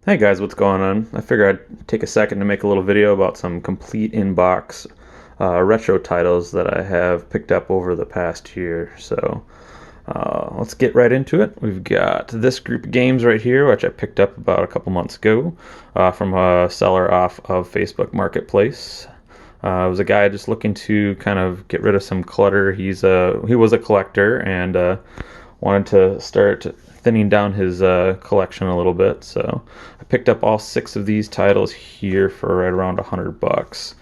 Hey guys, what's going on? I figured I'd take a second to make a little video about some complete inbox retro titles that I have picked up over the past year. So let's get right into it. We've got this group of games right here, which I picked up about a couple months ago from a seller off of Facebook Marketplace. It was a guy just looking to kind of get rid of some clutter. He was a collector and wanted to start thinning down his collection a little bit. So I picked up all 6 of these titles here for right around $100.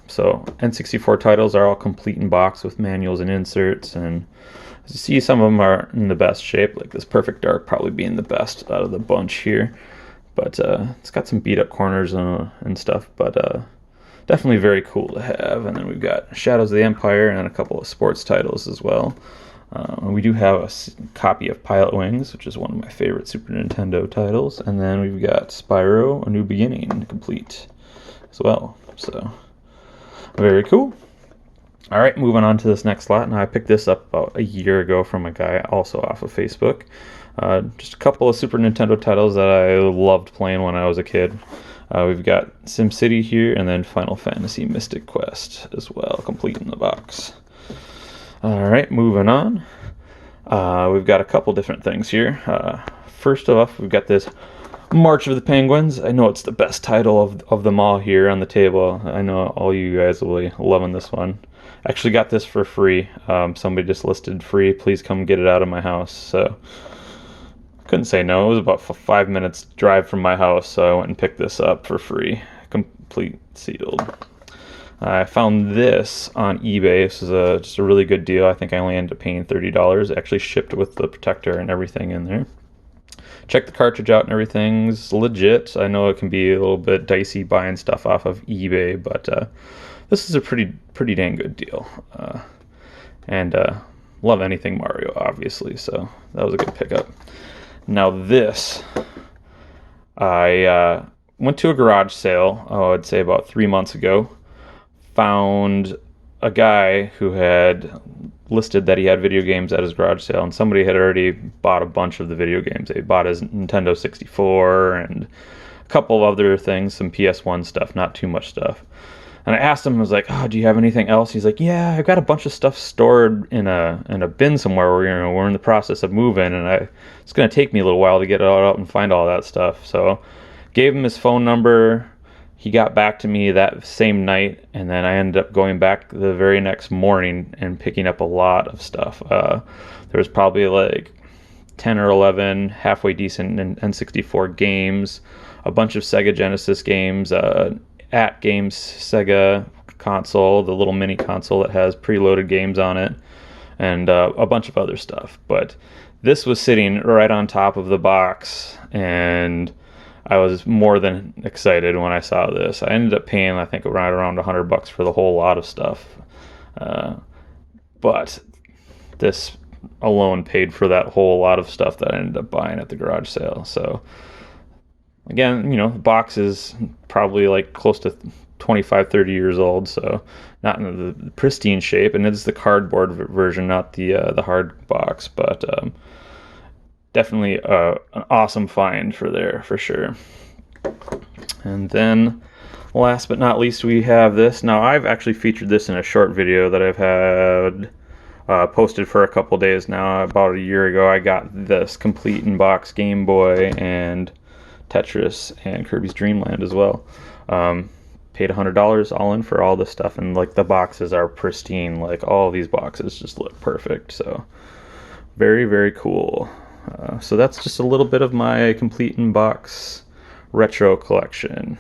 So N64 titles are all complete in box with manuals and inserts, and as you see, some of them are in the best shape, like this Perfect Dark probably being the best out of the bunch here. But it's got some beat up corners and stuff, but definitely very cool to have. And then we've got Shadows of the Empire and a couple of sports titles as well. We do have a copy of Pilot Wings, which is one of my favorite Super Nintendo titles. And then we've got Spyro: A New Beginning complete as well. So, very cool. All right, moving on to this next lot. Now, I picked this up about a year ago from a guy also off of Facebook. Just a couple of Super Nintendo titles that I loved playing when I was a kid. We've got SimCity here, and then Final Fantasy Mystic Quest as well, complete in the box. All right, moving on. We've got a couple different things here. First off, we've got this March of the Penguins. I know it's the best title of them all here on the table. I know all you guys will be loving this one. Actually got this for free. Somebody just listed free. Please come get it out of my house. So couldn't say no. It was about 5 minutes drive from my house, so I went and picked this up for free, complete sealed. I found this on eBay. This is just a really good deal. I think I only ended up paying $30. It actually shipped with the protector and everything in there. Check the cartridge out and everything's legit. I know it can be a little bit dicey buying stuff off of eBay, but this is a pretty dang good deal. And love anything Mario, obviously, so that was a good pickup. Now this, I went to a garage sale, I'd say about 3 months ago. Found a guy who had listed that he had video games at his garage sale, and somebody had already bought a bunch of the video games. They bought his Nintendo 64 and a couple of other things, some PS1 stuff, not too much stuff. And I asked him, I was like, "Oh, do you have anything else?" He's like, "Yeah, I've got a bunch of stuff stored in a bin somewhere. We're in the process of moving, and it's going to take me a little while to get it all out and find all that stuff." So gave him his phone number. He got back to me that same night, and then I ended up going back the very next morning and picking up a lot of stuff. There was probably like 10 or 11 halfway decent N64 games, a bunch of Sega Genesis games, At Games Sega console, the little mini console that has preloaded games on it, and a bunch of other stuff. But this was sitting right on top of the box, and I was more than excited when I saw this. I ended up paying, I think, right around $100 for the whole lot of stuff. But this alone paid for that whole lot of stuff that I ended up buying at the garage sale. So again, the box is probably like close to 25, 30 years old, so not in the pristine shape, and it's the cardboard version, not the hard box, but definitely an awesome find for sure. And then last but not least, we have this. Now, I've actually featured this in a short video that I've had posted for a couple days now. About a year ago, I got this complete in box Game Boy and Tetris and Kirby's Dream Land as well. Paid $100 all in for all this stuff, and like the boxes are pristine. Like all these boxes just look perfect. So very, very cool. So that's just a little bit of my complete in box retro collection.